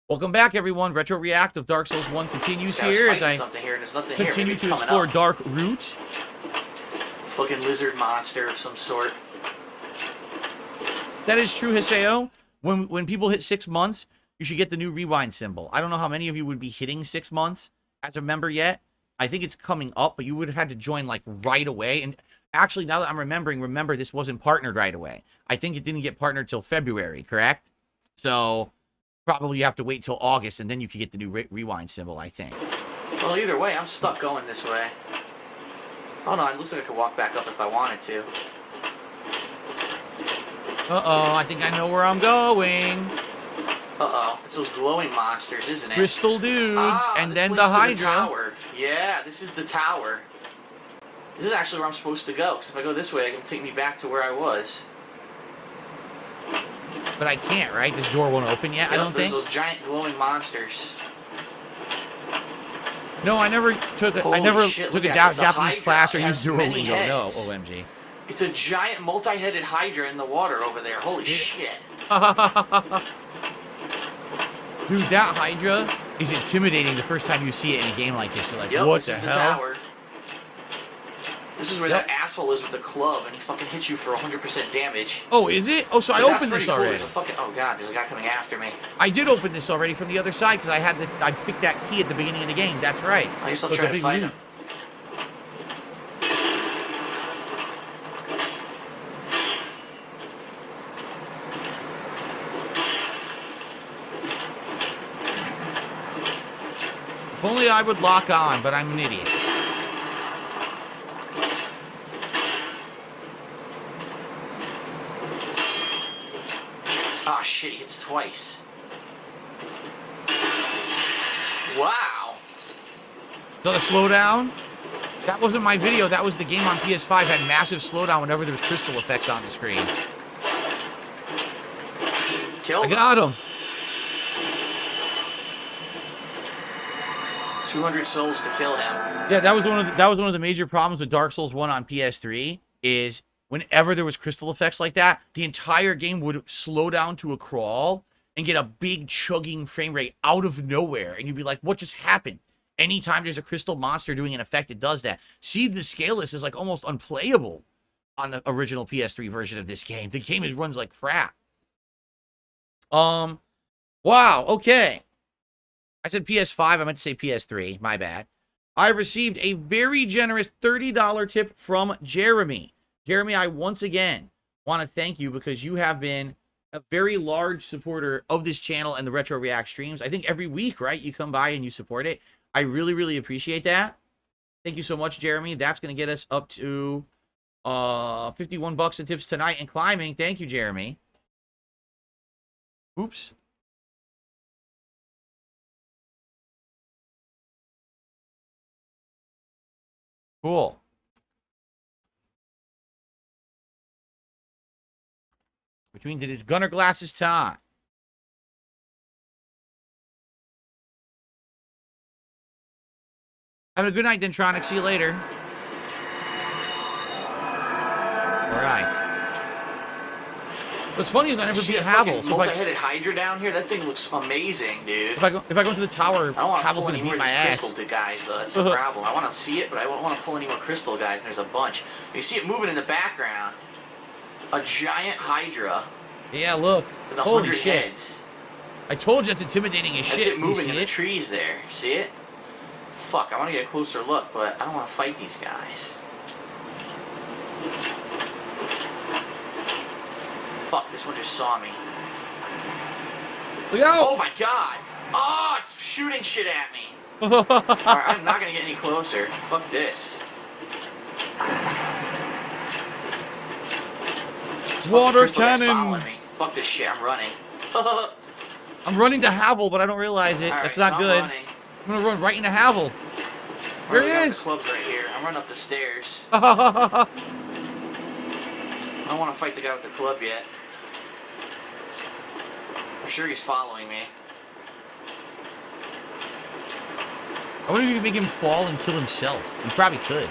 Welcome back, everyone. Retro React of Dark Souls 1 continues here as I continue to explore Dark Root. Fucking lizard monster of some sort. That is true, Hiseo. When people hit 6 months, you should get the new rewind symbol. I don't know how many of you would be hitting 6 months as a member yet. I think it's coming up, but you would have had to join like right away. And actually, now that I'm remember this wasn't partnered right away. I think it didn't get partnered till February, correct? So probably you have to wait till August, and then you can get the new rewind symbol, I think. Well, either way, I'm stuck going this way. Oh no, it looks like I could walk back up if I wanted to. Uh-oh, I think I know where I'm going. Uh-oh, it's those glowing monsters, isn't it? Crystal dudes, and then the links to Hydra. The tower. Yeah, this is the tower. This is actually where I'm supposed to go, because if I go this way, it can take me back to where I was. But I can't, right? This door won't open yet, I don't think. Those giant glowing monsters. No, I never took a Japanese class or used Duolingo. No, OMG. It's a giant multi-headed Hydra in the water over there. Holy shit. Dude, that Hydra is intimidating the first time you see it in a game like this. You're like, what the hell? Tower. This is where that asshole is with the club, and he fucking hits you for 100% damage. Oh, is it? Oh, so I opened this already. Cool. Oh god, there's a guy coming after me. I did open this already from the other side because I picked that key at the beginning of the game. That's right. I guess I'll try to fight him. If only I would lock on, but I'm an idiot. Ah, shit, he hits twice. Wow. So the slowdown? That wasn't my video. That was the game on PS5 had massive slowdown whenever there was crystal effects on the screen. Killed him. I got him. 200 souls to kill him. Yeah, that was one of the major problems with Dark Souls 1 on PS3 is whenever there was crystal effects like that, the entire game would slow down to a crawl and get a big chugging frame rate out of nowhere. And you'd be like, what just happened? Anytime there's a crystal monster doing an effect, it does that. See, the scaleless is like almost unplayable on the original PS3 version of this game. The game runs like crap. Wow, okay. I said PS5, I meant to say PS3, my bad. I received a very generous $30 tip from Jeremy. Jeremy, I once again want to thank you because you have been a very large supporter of this channel and the Retro React streams. I think every week, right, you come by and you support it. I really, really appreciate that. Thank you so much, Jeremy. That's going to get us up to 51 bucks in tips tonight and climbing. Thank you, Jeremy. Oops. Cool. Which means it is Gunner Glasses time. Have a good night, Dentronic. See you later. All right. What's funny is I never beat Havel. So multi-headed Hydra down here. That thing looks amazing, dude. If I go into the tower, Havel's gonna beat my ass. Crystal guys, though. That's the problem. I want to see it, but I don't want to pull any more crystal guys. And there's a bunch. You see it moving in the background. A giant Hydra. Yeah, look. With 100 heads. I told you it's intimidating as shit. That's it moving in the trees there. See it? Fuck, I want to get a closer look, but I don't want to fight these guys. Fuck, this one just saw me. Look out! Oh my god! Oh, it's shooting shit at me! Alright, I'm not gonna get any closer. Fuck this. Water cannon! Fuck this shit, I'm running. I'm running to Havel, but I don't realize it. That's not good. I'm gonna run right into Havel. There he is! The club's right here. I'm running up the stairs. I don't want to fight the guy with the club yet. I'm sure he's following me. I wonder if you could make him fall and kill himself. You probably could.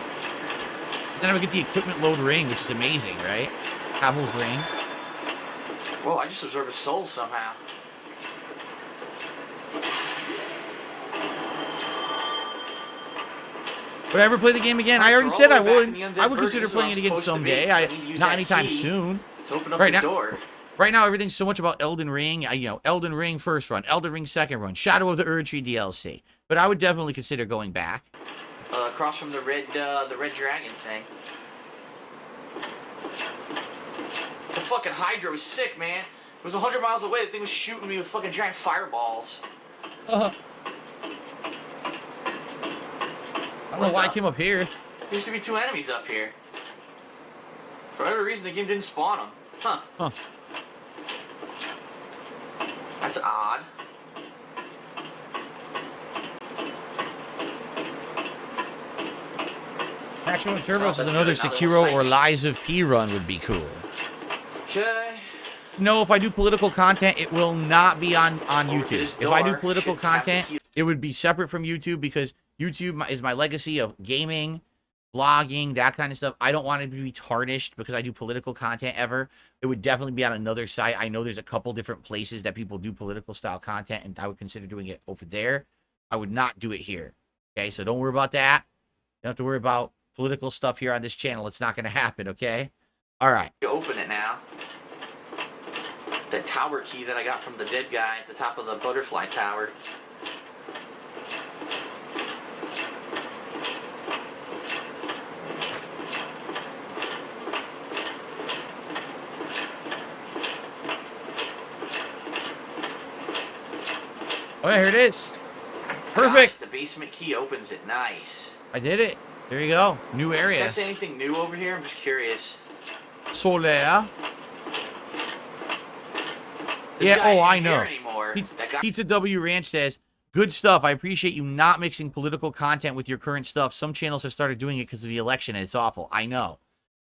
Then I would get the equipment load ring, which is amazing, right? Havel's ring. Whoa, I just absorbed a soul somehow. Would I ever play the game again? I already said I would. I would consider playing it again someday. Not anytime soon. To open up the door. Right now, everything's so much about Elden Ring. You know, Elden Ring first run, Elden Ring second run, Shadow of the Erdtree DLC. But I would definitely consider going back. Across from the red dragon thing. The fucking Hydra was sick, man. It was 100 miles away. The thing was shooting me with fucking giant fireballs. I don't know why I came up here. There used to be 2 enemies up here. For whatever reason, the game didn't spawn them. Huh. That's odd. Maximum Turbo says another Sekiro or Lies of P run would be cool. Okay. No, if I do political content, it will not be on YouTube. If I do political content, it would be separate from YouTube because YouTube is my legacy of gaming, vlogging, that kind of stuff. I don't want it to be tarnished because I do political content ever. It would definitely be on another site. I know there's a couple different places that people do political style content, and I would consider doing it over there. I would not do it here. Okay, so don't worry about that. You don't have to worry about political stuff here on this channel. It's not going to happen, okay? All right. You open it now. That tower key that I got from the dead guy at the top of the butterfly tower. Oh, yeah, here it is. Perfect. The basement key opens it. Nice. I did it. There you go. New area. Can I say anything new over here? I'm just curious. Solaire. Yeah, oh, I know. Pizza W Ranch says, good stuff. I appreciate you not mixing political content with your current stuff. Some channels have started doing it because of the election, and it's awful. I know.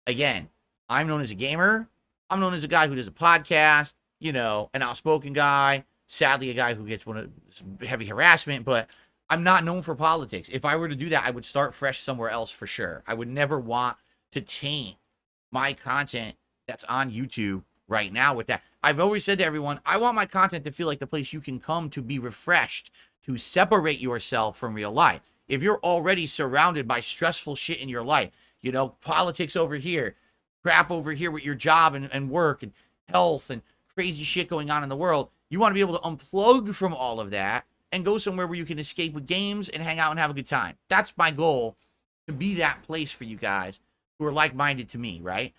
Again, I'm known as a gamer. I'm known as a guy who does a podcast, you know, an outspoken guy. Sadly, a guy who gets heavy harassment, but I'm not known for politics. If I were to do that, I would start fresh somewhere else for sure. I would never want to taint my content that's on YouTube right now with that. I've always said to everyone, I want my content to feel like the place you can come to be refreshed, to separate yourself from real life. If you're already surrounded by stressful shit in your life, you know, politics over here, crap over here with your job and work and health and crazy shit going on in the world, you want to be able to unplug from all of that and go somewhere where you can escape with games and hang out and have a good time. That's my goal, to be that place for you guys who are like-minded to me, right?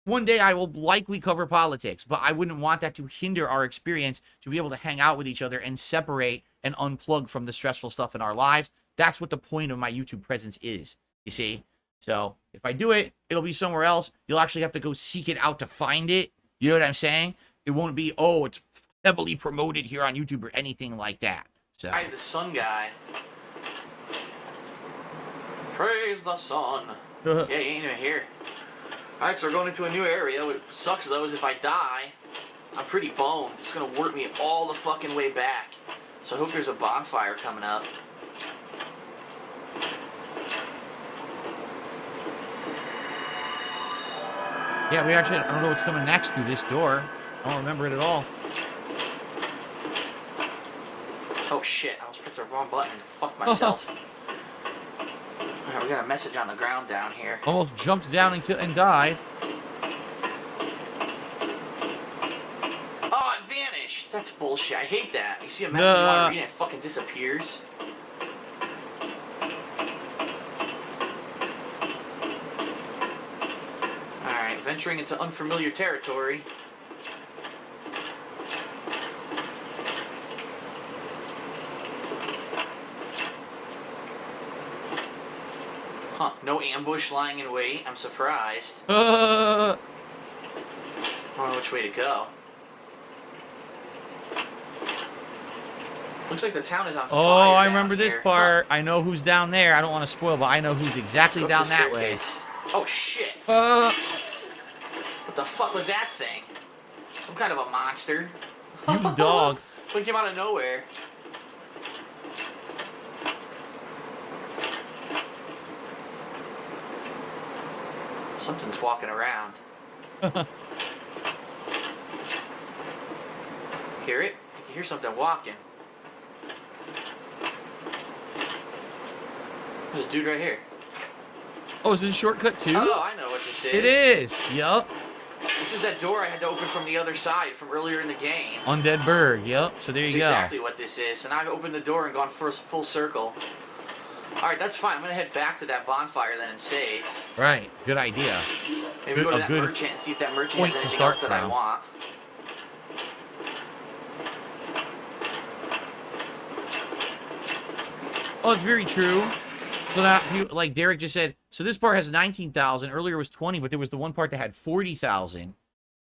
One day I will likely cover politics, but I wouldn't want that to hinder our experience to be able to hang out with each other and separate and unplug from the stressful stuff in our lives. That's what the point of my YouTube presence is, you see? So if I do it, it'll be somewhere else. You'll actually have to go seek it out to find it. You know what I'm saying? It won't be, oh, it's heavily promoted here on YouTube or anything like that. So the sun guy. Praise the sun. Yeah, he ain't even here. Alright, so we're going into a new area. What sucks, though, is if I die, I'm pretty boned. It's going to work me all the fucking way back. So I hope there's a bonfire coming up. Yeah, we actually, I don't know what's coming next through this door. I don't remember it at all. Oh shit, I almost pressed the wrong button and fucked myself. Alright, we got a message on the ground down here. Almost jumped down and died. Oh, it vanished! That's bullshit. I hate that. You see a message you want to read and it fucking disappears. Alright, venturing into unfamiliar territory. Huh, no ambush lying in wait. I'm surprised. I don't know which way to go. Looks like the town is on fire. Oh, I remember this part. I know who's down there. I don't want to spoil, but I know who's exactly down that way. Oh, shit. What the fuck was that thing? Some kind of a monster. You dog. It came out of nowhere. Something's walking around. Hear it? I can hear something walking. There's a dude right here. Oh, is it a shortcut too? Oh, I know what this is. It is. Yup. This is that door I had to open from the other side from earlier in the game. Undead Burg. Yup. So there you go. That's exactly what this is. And I've opened the door and gone full circle. Alright, that's fine. I'm going to head back to that bonfire then and save. Right. Good idea. Maybe go to that merchant and see if that merchant has anything else that I want. Oh, it's very true. So that, like Derek just said, so this part has 19,000. Earlier it was 20, but there was the one part that had 40,000.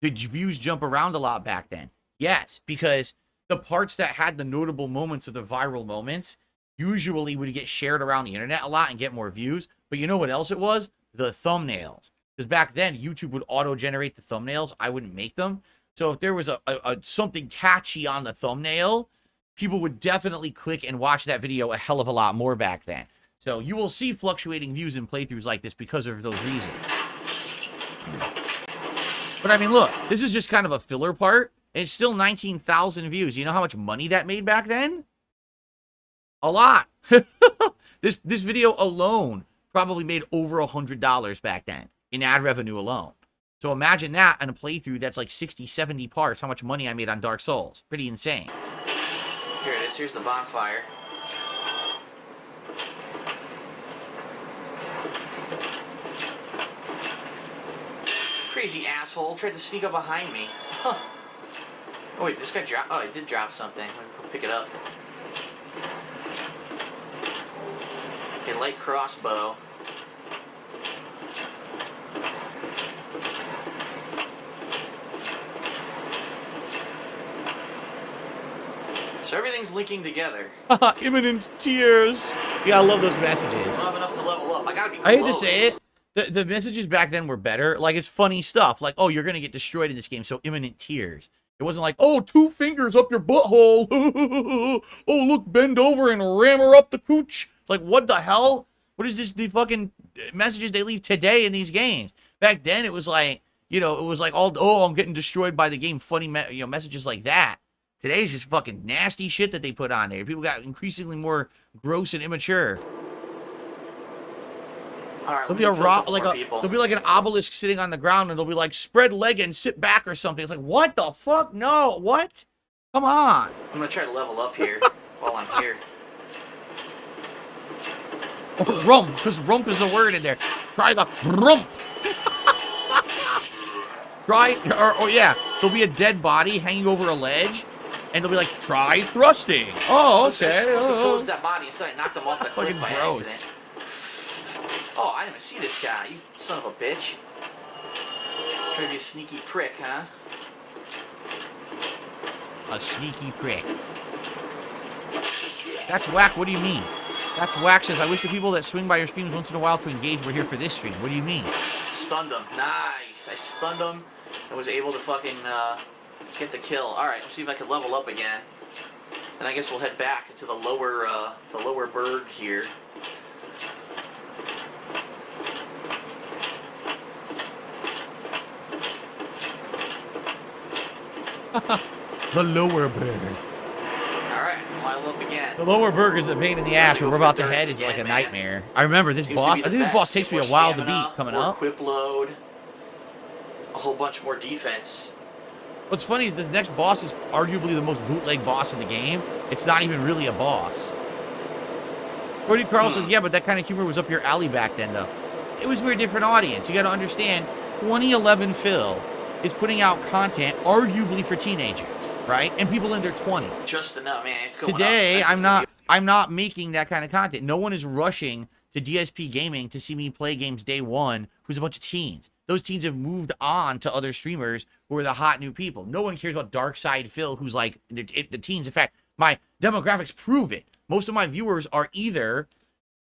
Did views jump around a lot back then? Yes, because the parts that had the notable moments of the viral moments usually would get shared around the internet a lot and get more views. But you know what else it was? The thumbnails. Because back then, YouTube would auto-generate the thumbnails. I wouldn't make them. So if there was a something catchy on the thumbnail, people would definitely click and watch that video a hell of a lot more back then. So you will see fluctuating views in playthroughs like this because of those reasons. But I mean, look, this is just kind of a filler part. It's still 19,000 views. You know how much money that made back then? A lot. This video alone probably made over $100 back then in ad revenue alone. So imagine that in a playthrough that's like 60, 70 parts, how much money I made on Dark Souls. Pretty insane. Here it is. Here's the bonfire. Crazy asshole. Tried to sneak up behind me. Huh. Oh, wait. This guy dropped... Oh, he did drop something. Let me go pick it up. A light crossbow. So everything's linking together. Imminent tears. Yeah, I love those messages. I don't have enough to level up. I gotta be close. I hate to say it. The messages back then were better. Like, it's funny stuff. Like, oh, you're going to get destroyed in this game, so imminent tears. It wasn't like, oh, 2 fingers up your butthole. Oh, look, bend over and ram her up the cooch. Like, what the hell? What is this, the fucking messages they leave today in these games? Back then, it was like, you know, it was like all, oh, I'm getting destroyed by the game. Funny, messages like that. Today's just fucking nasty shit that they put on there. People got increasingly more gross and immature. Right, there'll be like an obelisk sitting on the ground, and they'll be like, spread leg and sit back or something. It's like, what the fuck? No, what? Come on. I'm gonna try to level up here while I'm here. Oh, rump, because rump is a word in there. Try the rump. Yeah, there'll be a dead body hanging over a ledge, and they'll be like, try thrusting. Oh, okay. Close that body instead. I knocked him off the cliff by gross. accident. Oh, I didn't even see this guy. You son of a bitch. Trying to be a sneaky prick, huh? A sneaky prick. That's whack. What do you mean? That's whack says, I wish the people that swing by your streams once in a while to engage were here for this stream. What do you mean? Stunned him. Nice. I stunned him and was able to fucking get the kill. Alright, let's see if I can level up again. And I guess we'll head back into the lower Burg here. The lower Burg. Alright, level up again. The lower Burg is a pain in the ass. Where we're about to head is like a nightmare. I remember this boss. I think this boss takes me a while to beat coming up. Equip load. A whole bunch more defense. What's funny is the next boss is arguably the most bootleg boss in the game. It's not even really a boss. Cody Carl says, yeah, but that kind of humor was up your alley back then, though. It was for a different audience. You got to understand, 2011 Phil is putting out content arguably for teenagers, right? And people in their 20s. Just enough, man. It's going Today, I'm not making that kind of content. No one is rushing to DSP Gaming to see me play games day one who's a bunch of teens. Those teens have moved on to other streamers who are the hot new people. No one cares about DarksydePhil, who's like the teens. In fact, my demographics prove it. Most of my viewers are either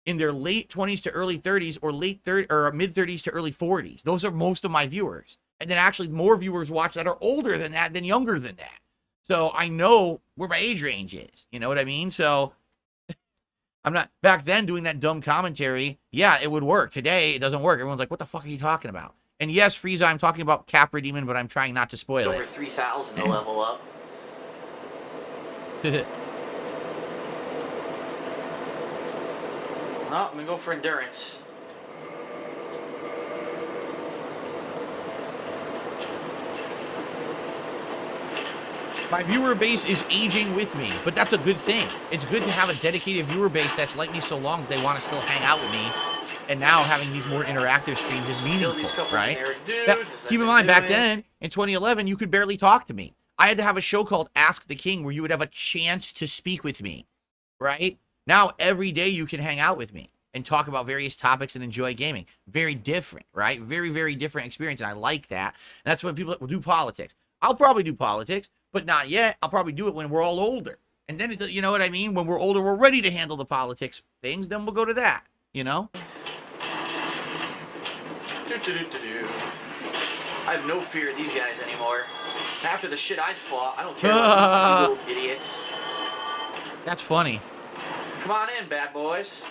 in their late 20s to early 30s or mid 30s to early 40s. Those are most of my viewers. And then actually more viewers watch that are older than that than younger than that. So I know where my age range is. You know what I mean? So I'm not back then doing that dumb commentary. Yeah, it would work. Today, it doesn't work. Everyone's like, what the fuck are you talking about? And yes, Frieza, I'm talking about Capra Demon, but I'm trying not to spoil it. Over 3,000 to level up. Oh, I'm gonna go for endurance. My viewer base is aging with me, but that's a good thing. It's good to have a dedicated viewer base that's like me so long that they want to still hang out with me. And now having these more interactive streams is meaningful, right? Now, keep in mind, back then, in 2011, you could barely talk to me. I had to have a show called Ask the King where you would have a chance to speak with me, right? Now, every day you can hang out with me and talk about various topics and enjoy gaming. Very different, right? Very, very different experience, and I like that. And that's when people do politics. I'll probably do politics, but not yet. I'll probably do it when we're all older. And then, you know what I mean? When we're older, we're ready to handle the politics things, then we'll go to that, you know? I have no fear of these guys anymore. After the shit I fought, I don't care about these little idiots. That's funny. Come on in, bad boys.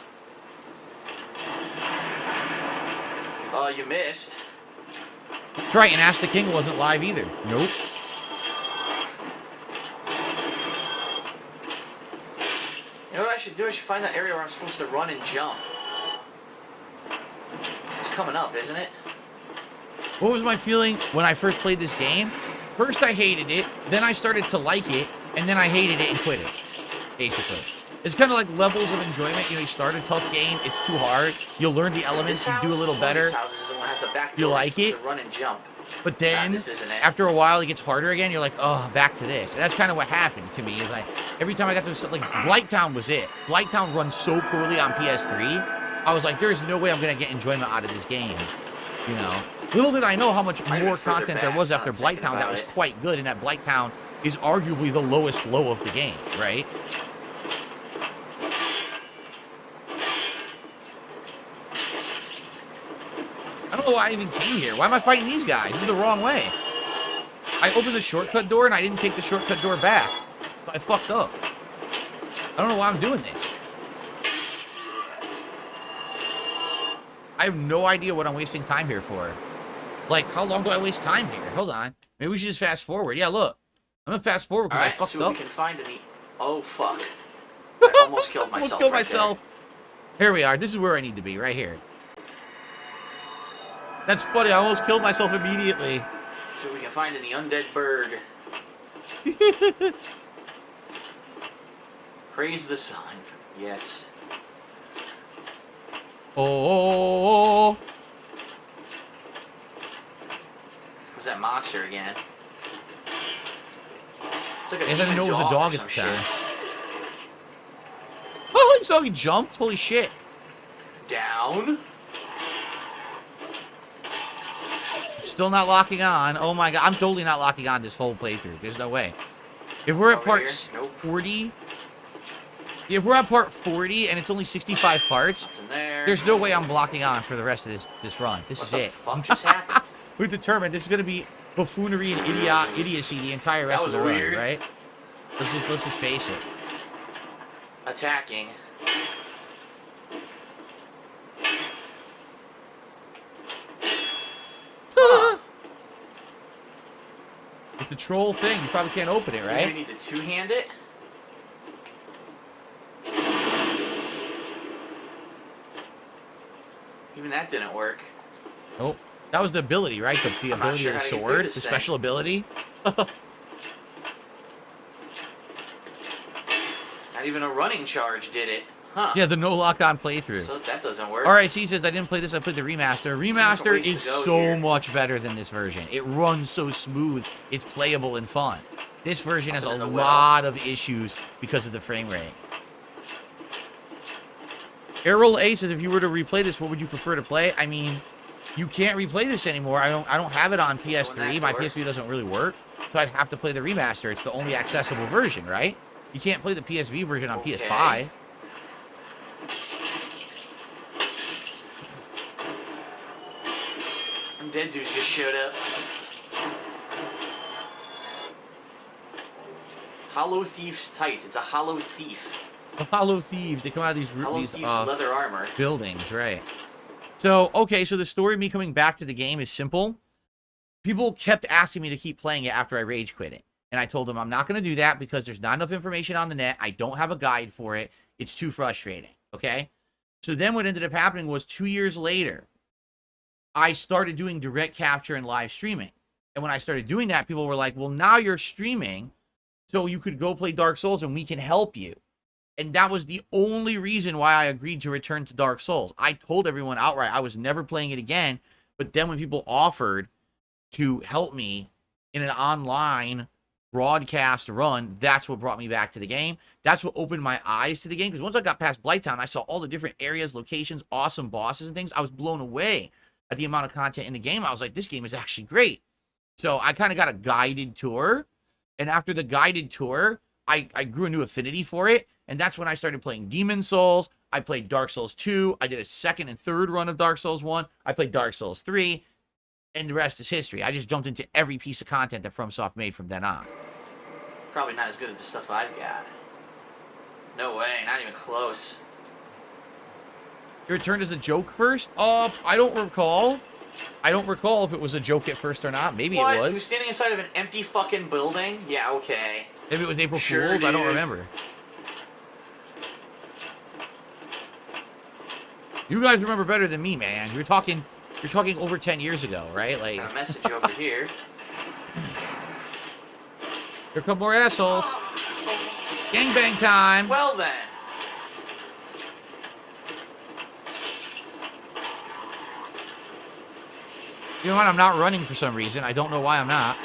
Oh, you missed. That's right, and Ask the King wasn't live either. Nope. You know what I should do? I should find that area where I'm supposed to run and jump. It's coming up, isn't it? What was my feeling when I first played this game? First I hated it, then I started to like it, and then I hated it and quit it, basically. It's kind of like levels of enjoyment. You know, you start a tough game, it's too hard, you'll learn the elements, you do a little better, you like it, run and jump. But then, after a while, it gets harder again, you're like, oh, back to this. And that's kind of what happened to me, is like, every time I got to, like, Blighttown was it. Blighttown runs so poorly on PS3, I was like, there's no way I'm going to get enjoyment out of this game, you know? Little did I know how much more content there was after Blighttown that was quite good, and that Blighttown is arguably the lowest low of the game, right? I don't know why I even came here. Why am I fighting these guys? This is the wrong way. I opened the shortcut door, and I didn't take the shortcut door back. So I fucked up. I don't know why I'm doing this. I have no idea what I'm wasting time here for. Like, how long do I waste time here? Hold on. Maybe we should just fast forward. Yeah, look. I'm gonna fast forward because I fucked up. We can find any... Oh, fuck. I almost killed myself. Almost killed myself. Here we are. This is where I need to be, right here. That's funny. I almost killed myself immediately. So we can find any undead Burg. Praise the sun. Yes. Oh. Who's that monster again? Like I didn't know it was a dog at the time. Oh, you saw me jump? Holy shit. Down. Still not locking on. Oh my god. I'm totally not locking on this whole playthrough. There's no way. If we're at part 40... If we're at part 40 and it's only 65 parts, there's no way I'm blocking on for the rest of this run. This is it. What the fuck just happened? We've determined this is going to be buffoonery and idiocy the entire rest of the run, right? Let's just face it. Attacking. With the troll thing, you probably can't open it, right? You need to two-hand it? Even that didn't work. Nope. That was the ability, right? The ability of the sword, the special ability. Not even a running charge did it. Huh. Yeah, the no lock-on playthrough. So that doesn't work. Alright, she says, I didn't play this, I played the remaster. Remaster is so much better than this version. It runs so smooth, it's playable and fun. This version has a lot of issues because of the frame rate. Errol A says, if you were to replay this, what would you prefer to play? I mean, you can't replay this anymore. I don't have it on PS3. My PS3 doesn't really work. So I'd have to play the remaster. It's the only accessible version, right? You can't play the PSV version on PS5. Dead dudes just showed up. Hollow Thief's tights. It's a Hollow Thief. Hollow Thieves. They come out of these leather armor buildings, right? So, okay, so the story of me coming back to the game is simple. People kept asking me to keep playing it after I rage quit it. And I told them I'm not going to do that because there's not enough information on the net. I don't have a guide for it. It's too frustrating, okay? So then what ended up happening was 2 years later, I started doing direct capture and live streaming. And when I started doing that, people were like, well, now you're streaming. so you could go play Dark Souls and we can help you. And that was the only reason why I agreed to return to Dark Souls. I told everyone outright I was never playing it again. But then when people offered to help me in an online broadcast run, that's what brought me back to the game. That's what opened my eyes to the game. Because once I got past Blighttown, I saw all the different areas, locations, awesome bosses and things. I was blown away at the amount of content in the game. I was like, this game is actually great. So I kind of got a guided tour. And after the guided tour, I grew a new affinity for it. And that's when I started playing Demon Souls. I played Dark Souls 2. I did a second and third run of Dark Souls 1. I played Dark Souls 3. And the rest is history. I just jumped into every piece of content that FromSoft made from then on. Probably not as good as the stuff I've got. No way, not even close. It returned as a joke first? I don't recall. I don't recall if it was a joke at first or not. Maybe what? It was. You were standing inside of an empty fucking building? Yeah, okay. Maybe it was April Sure, Fool's? dude. I don't remember. You guys remember better than me, man. You're talking over 10 years ago, right? Like, Got a message over here. Here come more assholes. Gangbang time. Well then. You know what? I'm not running for some reason. I don't know why I'm not.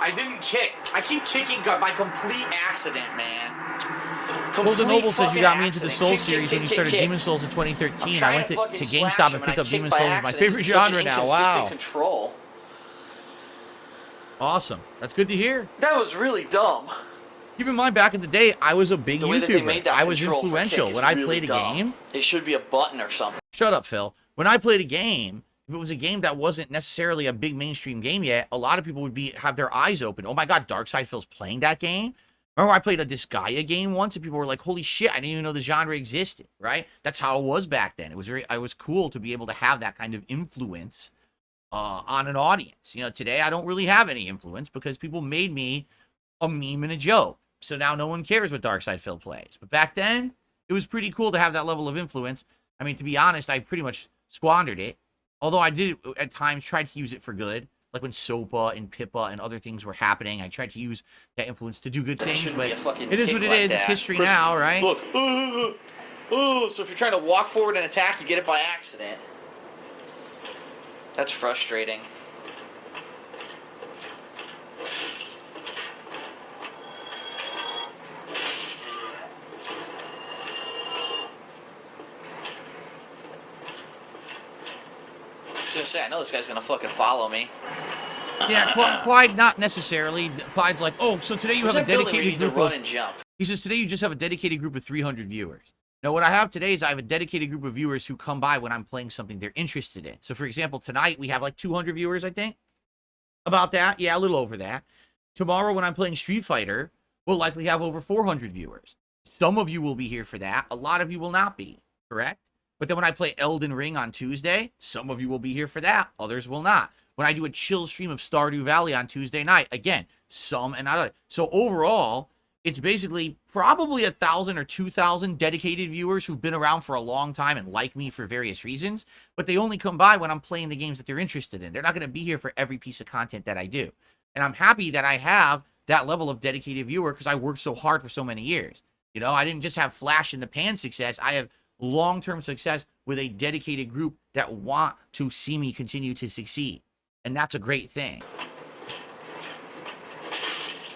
I didn't kick. I keep kicking by complete accident, man. Well, the Noble says you got me fucking into the accident. Soul Kick, series kick, when you kick, started kick. Demon Souls in 2013. I trying went to to fucking slash GameStop him and I picked up kicked Demon by Souls. It's my accident. favorite It's such an genre now. inconsistent Wow. Control. Awesome. That's good to hear. That was really dumb. Keep in mind, back in the day, I was a big The way that they made YouTuber. that I was control for influential. kick is When I really played a dumb. game... It should be a button or something. Shut up, Phil. When I played a game, if it was a game that wasn't necessarily a big mainstream game yet, a lot of people would have their eyes open. Oh my god, DarksydePhil's playing that game? Remember I played a Disgaea game once and people were like, holy shit, I didn't even know the genre existed, right? That's how it was back then. It was cool to be able to have that kind of influence on an audience. You know, today I don't really have any influence because people made me a meme and a joke. So now no one cares what DarksydePhil plays. But back then, it was pretty cool to have that level of influence. I mean, to be honest, I pretty much squandered it. Although I did, at times, try to use it for good. Like when SOPA and PIPA and other things were happening, I tried to use that influence to do good things. But it is what it is. It's history now, right? Look. So if you're trying to walk forward and attack, you get it by accident. That's frustrating. I was gonna say, I know this guy's gonna fucking follow me. Yeah, Clyde, not necessarily. Clyde's like, oh, so today you have a dedicated group run of... and jump. He says, today you just have a dedicated group of 300 viewers. Now, what I have today is I have a dedicated group of viewers who come by when I'm playing something they're interested in. So, for example, tonight we have like 200 viewers, I think. About that. Yeah, a little over that. Tomorrow when I'm playing Street Fighter, we'll likely have over 400 viewers. Some of you will be here for that. A lot of you will not be, correct? But then when I play Elden Ring on Tuesday, some of you will be here for that. Others will not. When I do a chill stream of Stardew Valley on Tuesday night, again, some and not others. So overall, it's basically probably 1,000 or 2,000 dedicated viewers who've been around for a long time and like me for various reasons, but they only come by when I'm playing the games that they're interested in. They're not going to be here for every piece of content that I do. And I'm happy that I have that level of dedicated viewer because I worked so hard for so many years. You know, I didn't just have flash in the pan success. I have long-term success with a dedicated group that want to see me continue to succeed. And that's a great thing.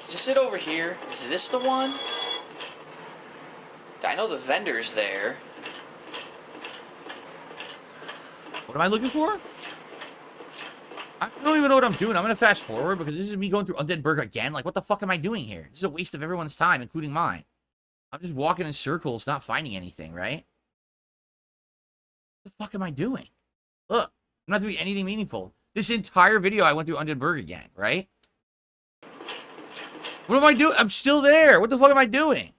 Is this it over here? Is this the one? I know the vendor's there. What am I looking for? I don't even know what I'm doing. I'm going to fast forward because this is me going through Undead Burg again. Like, what the fuck am I doing here? This is a waste of everyone's time, including mine. I'm just walking in circles, not finding anything, right? What the fuck am I doing? Look, I'm not doing anything meaningful. This entire video, I went through Undead Burg again, right? What am I doing? I'm still there. What the fuck am I doing?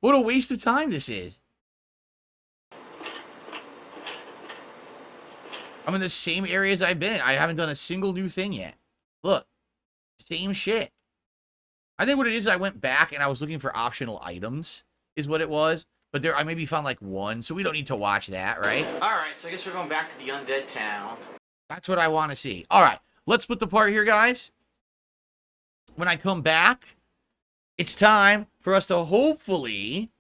What a waste of time this is. I'm in the same areas I've been. I haven't done a single new thing yet. Look, same shit. I think what it is, I went back and I was looking for optional items, is what it was. But I maybe found like one, so we don't need to watch that, right? Alright, so I guess we're going back to the undead town. That's what I want to see. All right, let's split the part here, guys. When I come back, it's time for us to hopefully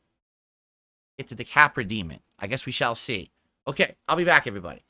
get to the Capra Demon. I guess we shall see. Okay, I'll be back, everybody.